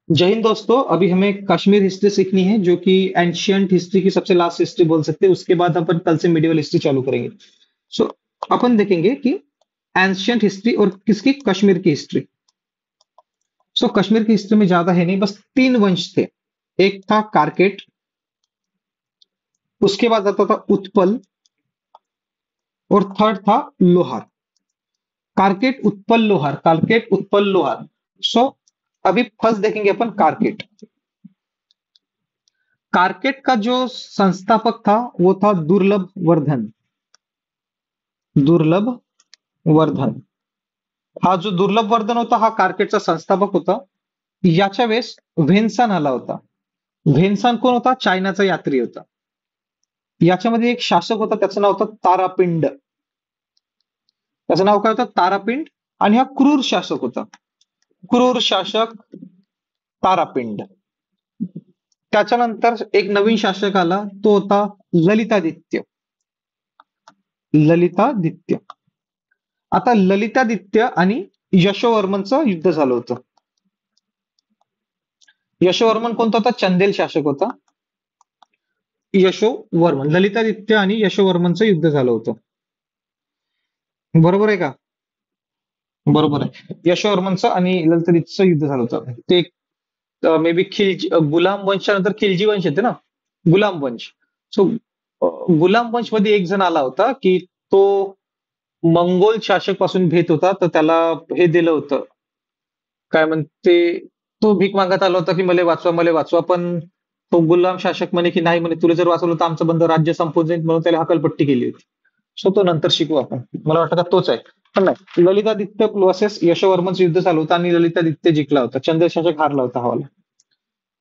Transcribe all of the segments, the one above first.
जय हिंद दोस्तों। अभी हमें कश्मीर हिस्ट्री सीखनी है जो कि एंशियंट हिस्ट्री की सबसे लास्ट हिस्ट्री बोल सकते हैं। उसके बाद अपन कल से मिडिवल हिस्ट्री चालू करेंगे। सो अपन देखेंगे कि एंशियंट हिस्ट्री और किसकी, कश्मीर की हिस्ट्री। कश्मीर की हिस्ट्री में ज्यादा है नहीं, बस तीन वंश थे। एक था कारकेट, उसके बाद आता था उत्पल, और थर्ड था लोहार। कारकेट उत्पल लोहार। सो अभी फर्स्ट देखेंगे अपन कारकेट। कारकेट का जो संस्थापक था वो था दुर्लभ वर्धन। दुर्लभ वर्धन, हा जो दुर्लभ वर्धन होता हा कारकेटचा संस्थापक होता। याच्या वेळेस व्हेन्सान आला होता. व्हेन्सान कोण होता? चायनाचा यात्री होता. याच्यामध्ये एक शासक होता, त्याचं नाव होतं तारापिंड. त्याचं नाव काय होतं? तारापिंड. आणि हा क्रूर शासक होता. क्रूर शासक तारापिंड. त्याच्यानंतर एक नवीन शासक आला, तो होता ललितादित्य. ललितादित्य. आता ललितादित्य आणि यशोवर्मनचं युद्ध झालं होतं. यशोवर्मन कोणता होता? चंदेल शासक होता. यशोवर्मन, ललितादित्य आणि यशोवर्मनचं युद्ध झालं होतं. बरोबर आहे का? बरोबर आहे. यशोवर्मनचं आणि ललितादित्यचं युद्ध झालं होतं. ते मे बी गुलाम वंशानंतर खिलजी वंश येते ना, गुलाम वंश. सो गुलाम वंश मध्ये एक जण आला होता की तो मंगोल शासक पासून भेट होता, तर त्याला हे दिलं होतं, काय म्हणते, तो भीक मागत आला होता की मला वाचवा. पण तो गुलाम शासक म्हणे की नाही, म्हणे तुला जर वाचवलं तर आमचं बंद राज्य संपून जाईल, म्हणून त्याला हकलपट्टी केली होती. सो तो नंतर शिकू आपण. मला वाटतं का तोच आहे, पण नाही. ललितादित्य वर्सेस यशोवर्मनचं युद्ध झालं होतं आणि ललितादित्य जिंकला होता, चंद्र शासक हारला होता हवाला.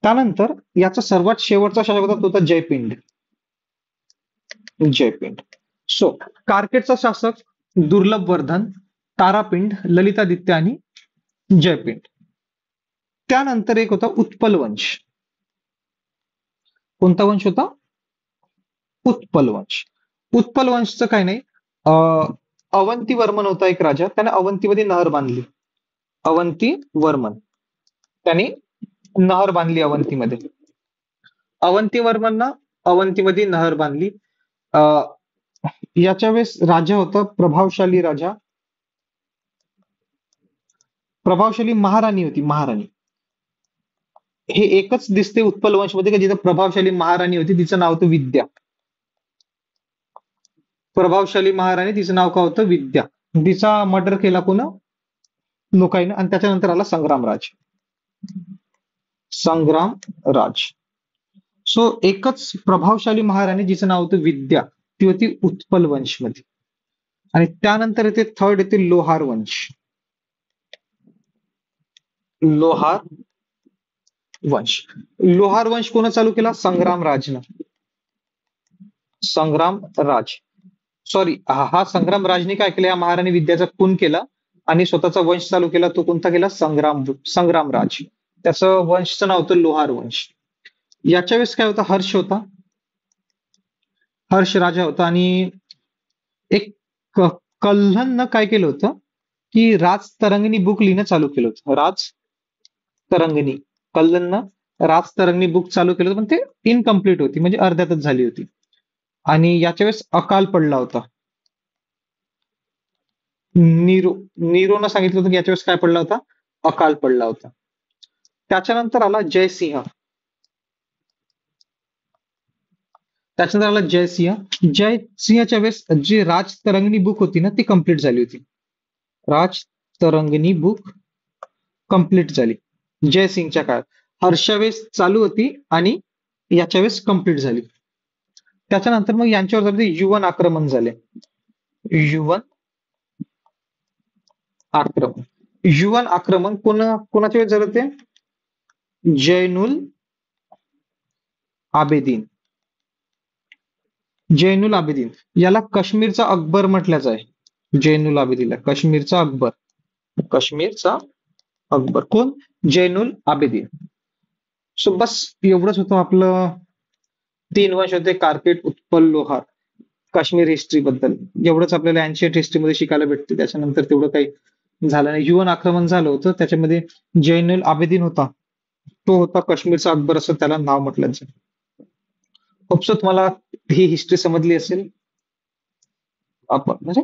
त्यानंतर याचा सर्वात शेवटचा शासक होता, तो होता जयपिंड. जयपिंड. सो कारकेटचा शासक दुर्लभ वर्धन, तारापिंड, ललितादित्य आणि जयपिंड. त्यानंतर एक होता उत्पल वंश. कोणता वंश होता? उत्पल वंश. उत्पल वंशचं काय नाही, अवंती वर्मन होता एक राजा, त्याने अवंतीमध्ये नहर बांधली. अवंती वर्मन, त्याने नहर बांधली अवंतीमध्ये. अवंती वर्मनना अवंतीमध्ये नहर बांधली. याच्या वेळेस राजा होता प्रभावशाली राजा, प्रभावशाली महाराणी होती. महाराणी हे एकच दिसते उत्पल वंश मध्ये का जिथं प्रभावशाली महाराणी होती, तिचं नाव होतं विद्या. प्रभावशाली महाराणी, तिचं नाव काय होतं? विद्या. तिचा मर्डर केला कोण? लोकांनी. आणि त्याच्यानंतर आला संग्रामराज. संग्रामराज. सो एकच प्रभावशाली महाराणी जिचं नाव होतं विद्या, ती होती उत्पल वंश मध्ये. आणि त्यानंतर येते थर्ड, येते लोहार वंश. लोहार वंश. लोहार वंश कोण चालू केला? संग्रामराजनं. संग्रामराज, सॉरी, हा संग्रामराजने काय केलं? या महाराणी विद्याचा खून केला आणि स्वतःचा वंश चालू केला. तो कोणता केला? संग्रामराज. त्याचं वंशचं नाव होतं लोहार वंश. याच्या वेळेस काय होता? हर्ष होता. हर्ष राजा होता. आणि एक कल्हणनं काय केलं होतं की राजतरंगिणी बुक लिहिणं चालू केलं होतं. राजतरंगिणी, कल्हणनं राजतरंगिणी बुक चालू केलं होतं, पण ते इनकम्प्लीट होती, म्हणजे अर्ध्यातच झाली होती. आणि याच्या वेळेस अकाल पडला होता. नीरोनं सांगितलं होतं की याच्या वेळेस काय पडला होता? अकाल पडला होता. त्याच्यानंतर आला जयसिंह. त्याच्यानंतर आला जयसिंह. जयसिंहच्या वेळेस जी राजतरंगिणी बुक होती ना, ती कंप्लीट झाली होती. राजतरंगिणी बुक कंप्लीट झाली जयसिंगच्या काळात. हर्षा वेळेस चालू होती आणि याच्या वेळेस कंप्लीट झाली. त्याच्यानंतर मग यांच्यावर झाले युवन आक्रमण झाले. युवन आक्रमण. युवन आक्रमण कोणाच्या वेळेस झालं? ते जैनुल आबेदीन. जैनुल आबेदीन याला काश्मीरचा अकबर म्हटलं जाय. जैनुल आबेदीनला काश्मीरचा अकबर. काश्मीरचा अकबर कोण? जैनुल आबेदीन. सो बस एवढंच होतं आपलं. तीन वंश होते, कारकेट, उत्पल, लोहार. काश्मीर हिस्ट्री बद्दल एवढंच आपल्याला एन्शियंट हिस्ट्रीमध्ये शिकायला भेटते. त्याच्यानंतर तेवढं काही झालं नाही. युवन आक्रमण झालं होतं, त्याच्यामध्ये जैनुल आबेदीन होता. तो होता काश्मीरचा अकबर असं त्याला नाव म्हटलं जातं. होप्स तुम्हाला ही हिस्ट्री समजली असेल. आपण म्हणजे